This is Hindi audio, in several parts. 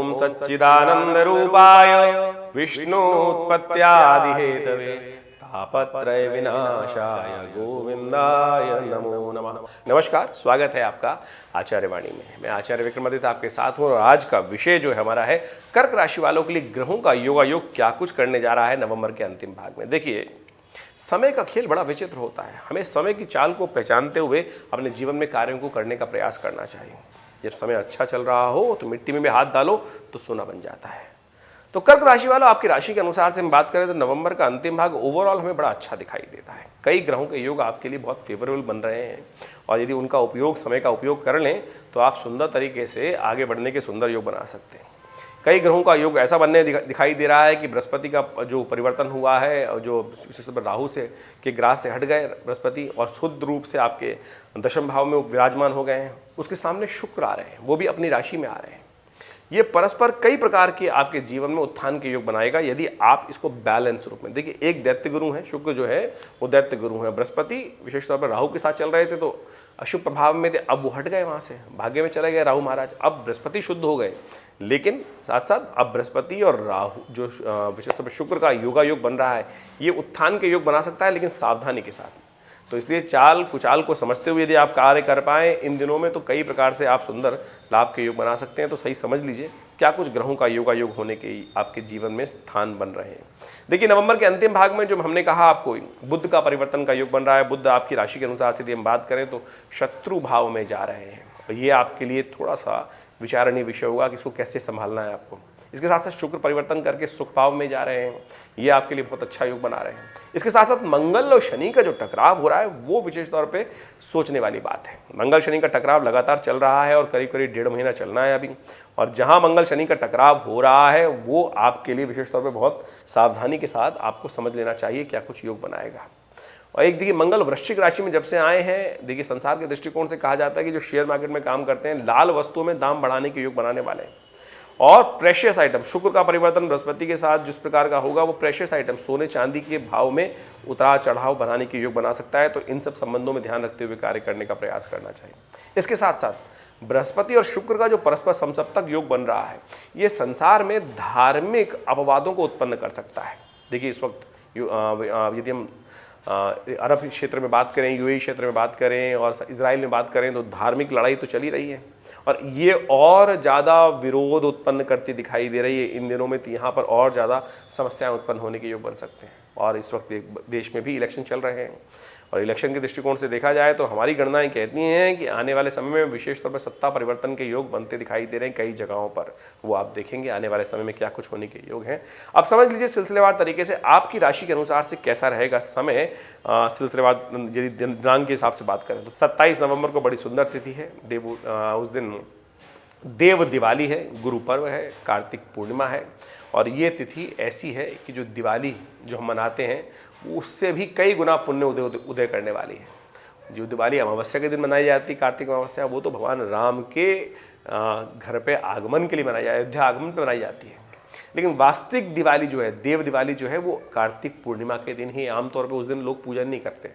ओम सच्चिदानंद रूपाय विष्णुत्पत्त्यादिहेतवे तापत्रय विनाशाय गोविंदाय नमो नमः। नमस्कार, स्वागत है आपका आचार्यवाणी में। मैं आचार्य विक्रमादित्य आपके साथ हूँ और आज का विषय जो है हमारा है कर्क राशि वालों के लिए ग्रहों का योगायोग क्या कुछ करने जा रहा है नवंबर के अंतिम भाग में। देखिए, समय का खेल बड़ा विचित्र होता है। हमें समय की चाल को पहचानते हुए अपने जीवन में कार्यों को करने का प्रयास करना चाहिए। जब समय अच्छा चल रहा हो तो मिट्टी में भी हाथ डालो तो सोना बन जाता है। तो कर्क राशि वालों, आपकी राशि के अनुसार से हम बात करें तो नवंबर का अंतिम भाग ओवरऑल हमें बड़ा अच्छा दिखाई देता है। कई ग्रहों के योग आपके लिए बहुत फेवरेबल बन रहे हैं और यदि उनका उपयोग, समय का उपयोग कर लें तो आप सुंदर तरीके से आगे बढ़ने के सुंदर योग बना सकते हैं। कई ग्रहों का योग ऐसा बनने दिखाई दे रहा है कि बृहस्पति का जो परिवर्तन हुआ है, जो विशेषतः राहु से के ग्रास से हट गए बृहस्पति और शुद्ध रूप से आपके दशम भाव में विराजमान हो गए हैं। उसके सामने शुक्र आ रहे हैं, वो भी अपनी राशि में आ रहे हैं। ये परस्पर कई प्रकार के आपके जीवन में उत्थान के योग बनाएगा यदि आप इसको बैलेंस रूप में देखिए। एक दैत्य गुरु है, शुक्र जो है वो दैत्य गुरु है। बृहस्पति विशेष तौर पर राहु के साथ चल रहे थे तो अशुभ प्रभाव में थे, अब वो हट गए वहाँ से, भाग्य में चले गए राहु महाराज। अब बृहस्पति शुद्ध हो गए, लेकिन साथ साथ अब बृहस्पति और राहु जो विशेष तौर पर शुक्र का योगायोग बन रहा है, ये उत्थान के योग बना सकता है, लेकिन सावधानी के साथ। तो इसलिए चाल कुचाल को समझते हुए यदि आप कार्य कर पाएँ इन दिनों में तो कई प्रकार से आप सुंदर लाभ के योग बना सकते हैं। तो सही समझ लीजिए क्या कुछ ग्रहों का योगायोग होने के आपके जीवन में स्थान बन रहे हैं। देखिए, नवंबर के अंतिम भाग में जो हमने कहा आपको बुध का परिवर्तन का योग बन रहा है। बुध आपकी राशि के अनुसार से यदि हम बात करें तो शत्रु भाव में जा रहे हैं और ये आपके लिए थोड़ा सा विचारणीय विषय होगा कि इसको कैसे संभालना है आपको। इसके साथ साथ शुक्र परिवर्तन करके सुख भाव में जा रहे हैं, ये आपके लिए बहुत अच्छा योग बना रहे हैं। इसके साथ साथ मंगल और शनि का जो टकराव हो रहा है वो विशेष तौर पे सोचने वाली बात है। मंगल शनि का टकराव लगातार चल रहा है और करीब करीब 1.5 महीना चलना है अभी। और जहां मंगल शनि का टकराव हो रहा है वो आपके लिए विशेष तौर पर बहुत सावधानी के साथ आपको समझ लेना चाहिए क्या कुछ योग बनाएगा। और एक देखिए, मंगल वृश्चिक राशि में जब से आए हैं, देखिए संसार के दृष्टिकोण से कहा जाता है कि जो शेयर मार्केट में काम करते हैं लाल वस्तुओं में दाम बढ़ाने के योग बनाने वाले हैं। और प्रेशियस आइटम, शुक्र का परिवर्तन बृहस्पति के साथ जिस प्रकार का होगा वो प्रेशियस आइटम सोने चांदी के भाव में उतार चढ़ाव बनाने के योग बना सकता है। तो इन सब संबंधों में ध्यान रखते हुए कार्य करने का प्रयास करना चाहिए। इसके साथ साथ बृहस्पति और शुक्र का जो परस्पर समसप्तक योग बन रहा है ये संसार में धार्मिक अपवादों को उत्पन्न कर सकता है। देखिए, इस वक्त यदि हम अरब क्षेत्र में बात करें, यूएई क्षेत्र में बात करें और इजराइल में बात करें तो धार्मिक लड़ाई तो चली रही है और ये और ज़्यादा विरोध उत्पन्न करती दिखाई दे रही है इन दिनों में। तो यहाँ पर और ज़्यादा समस्याएं उत्पन्न होने के योग बन सकते हैं। और इस वक्त देश में भी इलेक्शन चल रहे हैं और इलेक्शन के दृष्टिकोण से देखा जाए तो हमारी गणनाएं कहती हैं कि आने वाले समय में विशेष तौर पर सत्ता परिवर्तन के योग बनते दिखाई दे रहे हैं कई जगहों पर। वो आप देखेंगे आने वाले समय में क्या कुछ होने के योग हैं। अब समझ लीजिए सिलसिलेवार तरीके से आपकी राशि के अनुसार से कैसा रहेगा समय। सिलसिलेवार यदि दिनांक के हिसाब से बात करें तो 27 नवंबर को बड़ी सुंदर तिथि है। उस दिन देव दिवाली है, गुरु पर्व है, कार्तिक पूर्णिमा है और ये तिथि ऐसी है कि जो दिवाली जो हम मनाते हैं उससे भी कई गुना पुण्य उदय करने वाली है। जो दिवाली अमावस्या के दिन मनाई जाती है, कार्तिक अमावस्या, वो तो भगवान राम के घर पे आगमन के लिए मनाई जाती है, अयोध्या आगमन पे मनाई जाती है। लेकिन वास्तविक दिवाली जो है, देव दिवाली जो है, वो कार्तिक पूर्णिमा के दिन ही। आमतौर पर उस दिन लोग पूजन नहीं करते,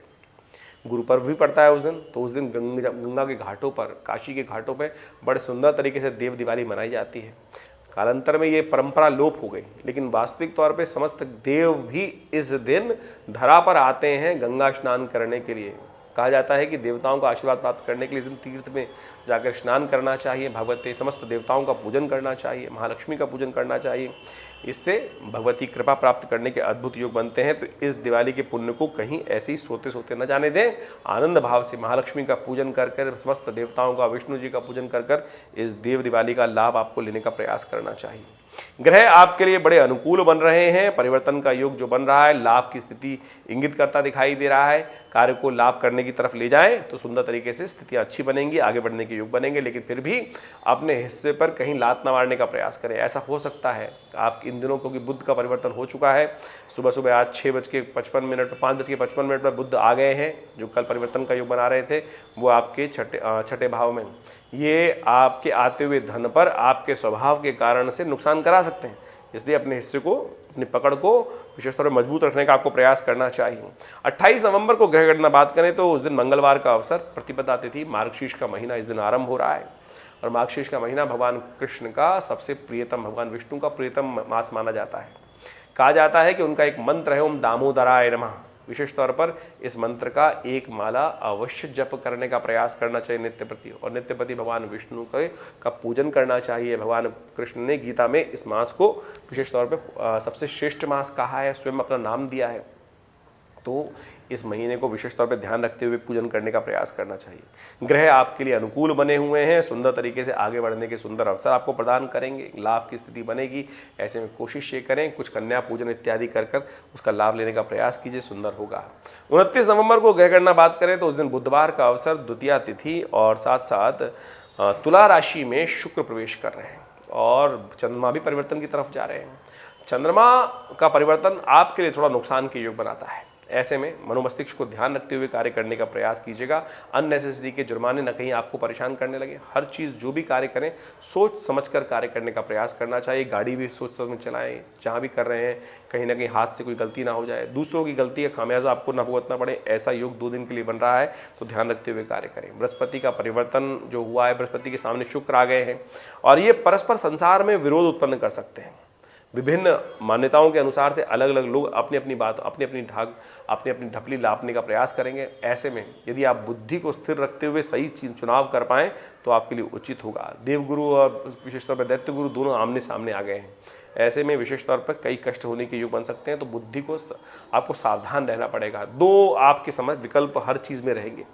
गुरु पर्व भी पड़ता है उस दिन। तो उस दिन गंगा के घाटों पर, काशी के घाटों पर बड़े सुंदर तरीके से देव दिवाली मनाई जाती है। कालांतर में ये परंपरा लोप हो गई, लेकिन वास्तविक तौर पे समस्त देव भी इस दिन धरा पर आते हैं गंगा स्नान करने के लिए। कहा जाता है कि देवताओं का आशीर्वाद प्राप्त करने के लिए इस दिन तीर्थ में जाकर स्नान करना चाहिए, भगवती समस्त देवताओं का पूजन करना चाहिए, महालक्ष्मी का पूजन करना चाहिए। इससे भगवती कृपा प्राप्त करने के अद्भुत योग बनते हैं। तो इस दिवाली के पुण्य को कहीं ऐसे ही सोते सोते न जाने दें। आनंद भाव से महालक्ष्मी का पूजन कर कर, समस्त देवताओं का, विष्णु जी का पूजन कर कर इस देव दिवाली का लाभ आपको लेने का प्रयास करना चाहिए। ग्रह आपके लिए बड़े अनुकूल बन रहे हैं। परिवर्तन का योग जो बन रहा है लाभ की स्थिति इंगित करता दिखाई दे रहा है। कार्य को लाभ करने की तरफ ले जाएं तो सुंदर तरीके से स्थितियां अच्छी बनेंगी, आगे बढ़ने के योग बनेंगे। लेकिन फिर भी अपने हिस्से पर कहीं लात न मारने का प्रयास करें। ऐसा हो सकता है आप इन दिनों, क्योंकि बुध का परिवर्तन हो चुका है, सुबह सुबह आज 6:55 5:55 पर बुध आ गए हैं। जो कल परिवर्तन का योग बना रहे थे वो आपके छठे भाव में। ये आपके आते हुए धन पर आपके स्वभाव के कारण से नुकसान करा सकते हैं। इसलिए अपने हिस्से को, अपनी पकड़ को विशेष तौर पर मजबूत रखने का आपको प्रयास करना चाहिए। 28 नवंबर को ग्रह गणना बात करें तो उस दिन मंगलवार का अवसर, प्रतिपदा तिथि, मार्गशीर्ष का महीना इस दिन आरंभ हो रहा है और मार्गशीर्ष का महीना भगवान कृष्ण का सबसे प्रियतम, भगवान विष्णु का प्रियतम मास माना जाता है। कहा जाता है कि उनका एक मंत्र है ओम दामोदराय नमः। विशेष तौर पर इस मंत्र का एक माला अवश्य जप करने का प्रयास करना चाहिए नित्य प्रति, और नित्य प्रति भगवान विष्णु का पूजन करना चाहिए। भगवान कृष्ण ने गीता में इस मास को विशेष तौर पर सबसे श्रेष्ठ मास कहा है, स्वयं अपना नाम दिया है। तो इस महीने को विशेष तौर पर ध्यान रखते हुए पूजन करने का प्रयास करना चाहिए। ग्रह आपके लिए अनुकूल बने हुए हैं, सुंदर तरीके से आगे बढ़ने के सुंदर अवसर आपको प्रदान करेंगे, लाभ की स्थिति बनेगी। ऐसे में कोशिश ये करें कुछ कन्या पूजन इत्यादि कर उसका लाभ लेने का प्रयास कीजिए, सुंदर होगा। 29 नवंबर को ग्रह गणना बात करें तो उस दिन बुधवार का अवसर, द्वितीया तिथि, और साथ साथ तुला राशि में शुक्र प्रवेश कर रहे हैं और चंद्रमा भी परिवर्तन की तरफ जा रहे हैं। चंद्रमा का परिवर्तन आपके लिए थोड़ा नुकसान के योग बनाता है। ऐसे में मनोमस्तिष्क को ध्यान रखते हुए कार्य करने का प्रयास कीजिएगा। अननेसेसरी के जुर्माने न कहीं आपको परेशान करने लगे। हर चीज़ जो भी कार्य करें सोच समझकर कार्य करने का प्रयास करना चाहिए। गाड़ी भी सोच समझ चलाएं, जहाँ भी कर रहे हैं कहीं ना कहीं हाथ से कोई गलती ना हो जाए, दूसरों की गलती का खामियाजा आपको ना भुगतना पड़े, ऐसा योग 2 दिन के लिए बन रहा है, तो ध्यान रखते हुए कार्य करें। बृहस्पति का परिवर्तन जो हुआ है, बृहस्पति के सामने शुक्र आ गए हैं और ये परस्पर संसार में विरोध उत्पन्न कर सकते हैं। विभिन्न मान्यताओं के अनुसार से अलग अलग लोग अपनी अपनी बात, अपनी अपनी ढाक, अपनी अपनी ढपली लापने का प्रयास करेंगे। ऐसे में यदि आप बुद्धि को स्थिर रखते हुए सही चुनाव कर पाएँ तो आपके लिए उचित होगा। देवगुरु और विशेष तौर पर दैत्य गुरु दोनों आमने सामने आ गए हैं। ऐसे में विशेष तौर पर कई कष्ट होने के योग बन सकते हैं, तो बुद्धि को आपको सावधान रहना पड़ेगा। 2 आपके समझ विकल्प हर चीज़ में रहेंगे,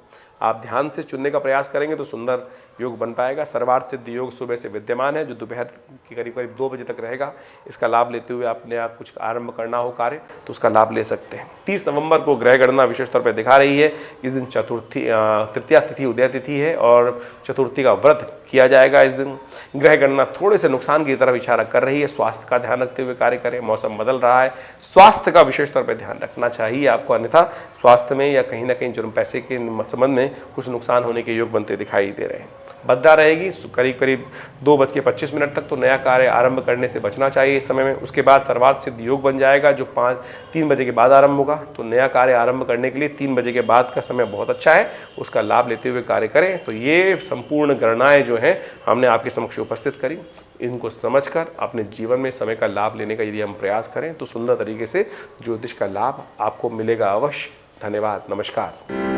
आप ध्यान से चुनने का प्रयास करेंगे तो सुंदर योग बन पाएगा। सर्वार्थ सिद्ध योग सुबह से विद्यमान है, जो दोपहर के करीब 2 बजे तक रहेगा। इसका लाभ लेते हुए अपने आप कुछ आरंभ करना हो कार्य तो उसका लाभ ले सकते हैं। 30 नवंबर को ग्रह गणना विशेष तौर पर दिखा रही है, इस दिन तृतीया तिथि उदय तिथि है और चतुर्थी का व्रत किया जाएगा। इस दिन ग्रह गणना थोड़े से नुकसान की तरफ इशारा कर रही है। स्वास्थ्य का ध्यान रखते हुए कार्य करें, मौसम बदल रहा है, स्वास्थ्य का विशेष तौर पर ध्यान रखना चाहिए आपको, अन्यथा स्वास्थ्य में या कहीं ना कहीं जुर्म पैसे के संबंध में कुछ नुकसान होने के योग बनते दिखाई दे रहे हैं। भद्रा रहेगी करीब करीब 2:25 तक, तो नया कार्य आरंभ करने से बचना चाहिए इस समय में। उसके बाद सर्वार्थ सिद्ध योग बन जाएगा जो 3 बजे के बाद आरंभ होगा, तो नया कार्य आरंभ करने के लिए 3 बजे के बाद का समय बहुत अच्छा है, उसका लाभ लेते हुए कार्य करें। तो ये संपूर्ण गणनाएं जो हैं हमने आपके समक्ष उपस्थित करी, इनको समझकर अपने जीवन में समय का लाभ लेने का यदि हम प्रयास करें तो सुंदर तरीके से ज्योतिष का लाभ आपको मिलेगा अवश्य। धन्यवाद, नमस्कार।